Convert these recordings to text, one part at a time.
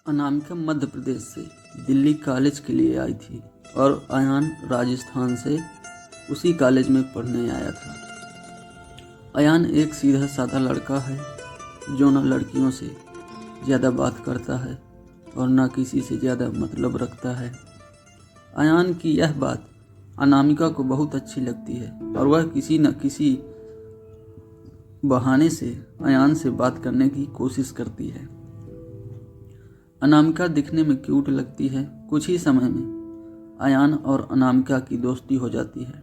अनामिका मध्य प्रदेश से दिल्ली कॉलेज के लिए आई थी और अयान राजस्थान से उसी कॉलेज में पढ़ने आया था। अयान एक सीधा साधा लड़का है जो न लड़कियों से ज़्यादा बात करता है और न किसी से ज़्यादा मतलब रखता है। अयान की यह बात अनामिका को बहुत अच्छी लगती है और वह किसी न किसी बहाने से अयान से बात करने की कोशिश करती है। अनामिका दिखने में क्यूट लगती है। कुछ ही समय में अयान और अनामिका की दोस्ती हो जाती है।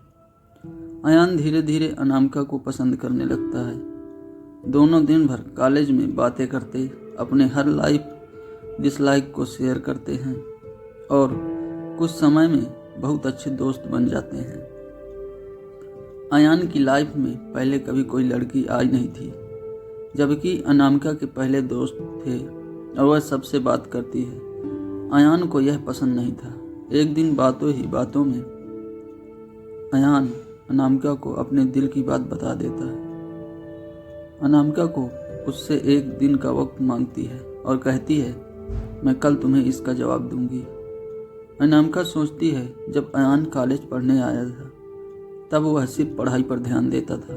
अयान धीरे धीरे अनामिका को पसंद करने लगता है। दोनों दिन भर कॉलेज में बातें करते अपने हर लाइफ डिसलाइक को शेयर करते हैं और कुछ समय में बहुत अच्छे दोस्त बन जाते हैं। अयान की लाइफ में पहले कभी कोई लड़की आई नहीं थी, जबकि अनामिका के पहले दोस्त थे और वह सबसे बात करती है। अयान को यह पसंद नहीं था। एक दिन बातों ही बातों में अयान अनामिका को अपने दिल की बात बता देता है। अनामिका को उससे एक दिन का वक्त मांगती है और कहती है, मैं कल तुम्हें इसका जवाब दूंगी। अनामिका सोचती है, जब अयान कॉलेज पढ़ने आया था तब वह सिर्फ पढ़ाई पर ध्यान देता था,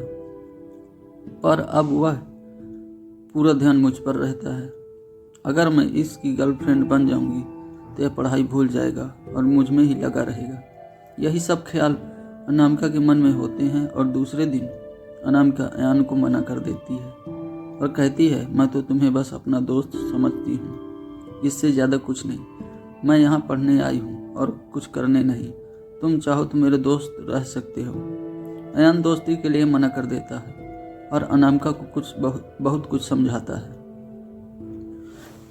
पर अब वह पूरा ध्यान मुझ पर रहता है। अगर मैं इसकी गर्लफ्रेंड बन जाऊंगी तो यह पढ़ाई भूल जाएगा और मुझ में ही लगा रहेगा। यही सब ख्याल अनामिका के मन में होते हैं और दूसरे दिन अनामिका अयान को मना कर देती है और कहती है, मैं तो तुम्हें बस अपना दोस्त समझती हूँ, इससे ज़्यादा कुछ नहीं। मैं यहाँ पढ़ने आई हूँ और कुछ करने नहीं। तुम चाहो तो मेरे दोस्त रह सकते हो। अयान दोस्ती के लिए मना कर देता है और अनामिका को बहुत कुछ समझाता है,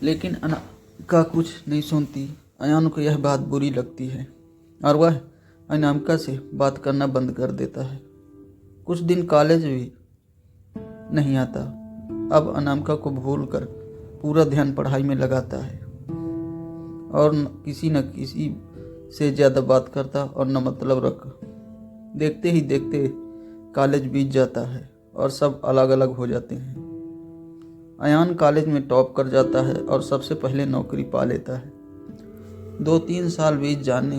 लेकिन अनामिका कुछ नहीं सुनती। अयान को यह बात बुरी लगती है और वह अनामिका से बात करना बंद कर देता है। कुछ दिन कॉलेज भी नहीं आता। अब अनामिका को भूल कर पूरा ध्यान पढ़ाई में लगाता है और न किसी से ज़्यादा बात करता और न मतलब रख। देखते ही देखते कॉलेज बीत जाता है और सब अलग अलग हो जाते हैं। अयान कॉलेज में टॉप कर जाता है और सबसे पहले नौकरी पा लेता है। 2-3 साल बीत जाने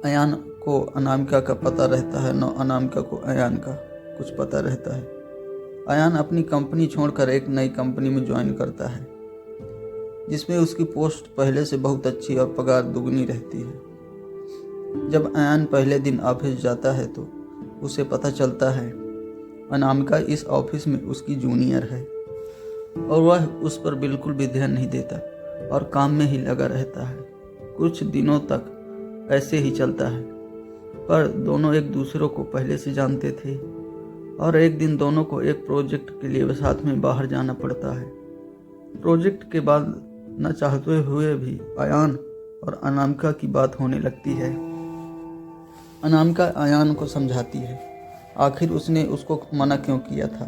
अयान को अनामिका का पता रहता है, न अनामिका को अयान का कुछ पता रहता है। अयान अपनी कंपनी छोड़कर एक नई कंपनी में ज्वाइन करता है, जिसमें उसकी पोस्ट पहले से बहुत अच्छी और पगार दुगनी रहती है। जब अयान पहले दिन ऑफिस जाता है तो उसे पता चलता है अनामिका इस ऑफिस में उसकी जूनियर है और वह उस पर बिल्कुल भी ध्यान नहीं देता और काम में ही लगा रहता है। कुछ दिनों तक ऐसे ही चलता है, पर दोनों एक दूसरे को पहले से जानते थे और एक दिन दोनों को एक प्रोजेक्ट के लिए साथ में बाहर जाना पड़ता है। प्रोजेक्ट के बाद न चाहते हुए भी अयान और अनामिका की बात होने लगती है। अनामिका अयान को समझाती है, आखिर उसने उसको मना क्यों किया था।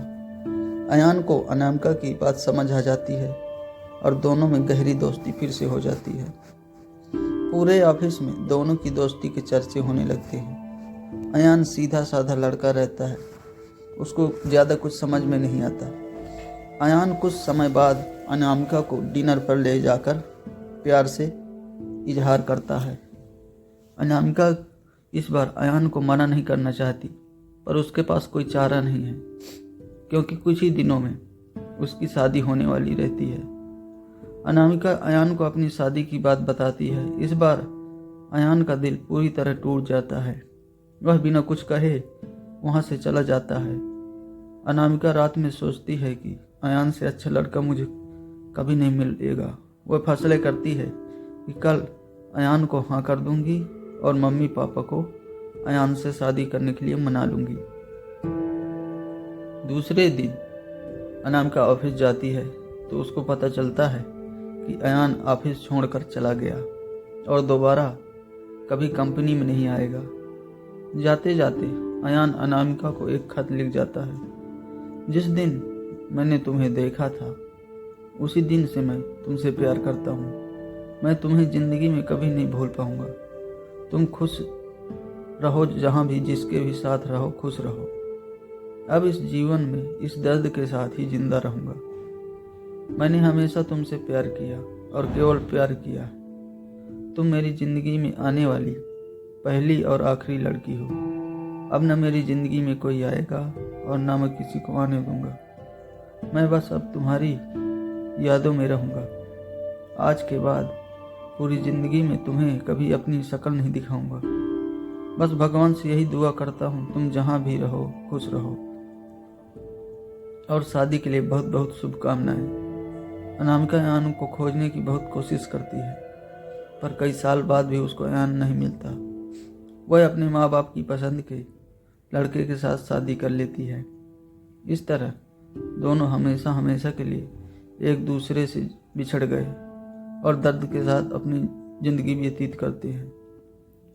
अयान को अनामिका की बात समझ आ जाती है और दोनों में गहरी दोस्ती फिर से हो जाती है। पूरे ऑफिस में दोनों की दोस्ती के चर्चे होने लगते हैं। अयान सीधा साधा लड़का रहता है, उसको ज़्यादा कुछ समझ में नहीं आता। अयान कुछ समय बाद अनामिका को डिनर पर ले जाकर प्यार से इजहार करता है। अनामिका इस बार अयान को मना नहीं करना चाहती, पर उसके पास कोई चारा नहीं है, क्योंकि कुछ ही दिनों में उसकी शादी होने वाली रहती है। अनामिका अयान को अपनी शादी की बात बताती है। इस बार अयान का दिल पूरी तरह टूट जाता है। वह बिना कुछ कहे वहाँ से चला जाता है। अनामिका रात में सोचती है कि अयान से अच्छा लड़का मुझे कभी नहीं मिलेगा। वह फैसले करती है कि कल अयान को हाँ कर दूंगी और मम्मी पापा को अयान से शादी करने के लिए मना लूंगी। दूसरे दिन अनामिका ऑफिस जाती है तो उसको पता चलता है कि अयान ऑफिस छोड़कर चला गया और दोबारा कभी कंपनी में नहीं आएगा। जाते जाते अयान अनामिका को एक खत लिख जाता है, जिस दिन मैंने तुम्हें देखा था उसी दिन से मैं तुमसे प्यार करता हूँ। मैं तुम्हें ज़िंदगी में कभी नहीं भूल पाऊँगा। तुम खुश रहो, जहाँ भी जिसके भी साथ रहो खुश रहो। अब इस जीवन में इस दर्द के साथ ही जिंदा रहूँगा। मैंने हमेशा तुमसे प्यार किया और केवल प्यार किया। तुम मेरी ज़िंदगी में आने वाली पहली और आखिरी लड़की हो। अब न मेरी ज़िंदगी में कोई आएगा और न मैं किसी को आने दूंगा। मैं बस अब तुम्हारी यादों में रहूँगा। आज के बाद पूरी ज़िंदगी में तुम्हें कभी अपनी शक्ल नहीं दिखाऊंगा। बस भगवान से यही दुआ करता हूँ तुम जहाँ भी रहो खुश रहो। और शादी के लिए बहुत बहुत शुभकामनाएं। अनामिका अयान को खोजने की बहुत कोशिश करती है, पर कई साल बाद भी उसको अयान नहीं मिलता। वह अपने माँ बाप की पसंद के लड़के के साथ शादी कर लेती है। इस तरह दोनों हमेशा हमेशा के लिए एक दूसरे से बिछड़ गए और दर्द के साथ अपनी ज़िंदगी व्यतीत करते हैं।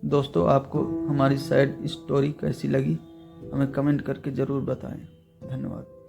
दोस्तों, आपको हमारी सैड स्टोरी कैसी लगी हमें कमेंट करके ज़रूर बताएं। धन्यवाद।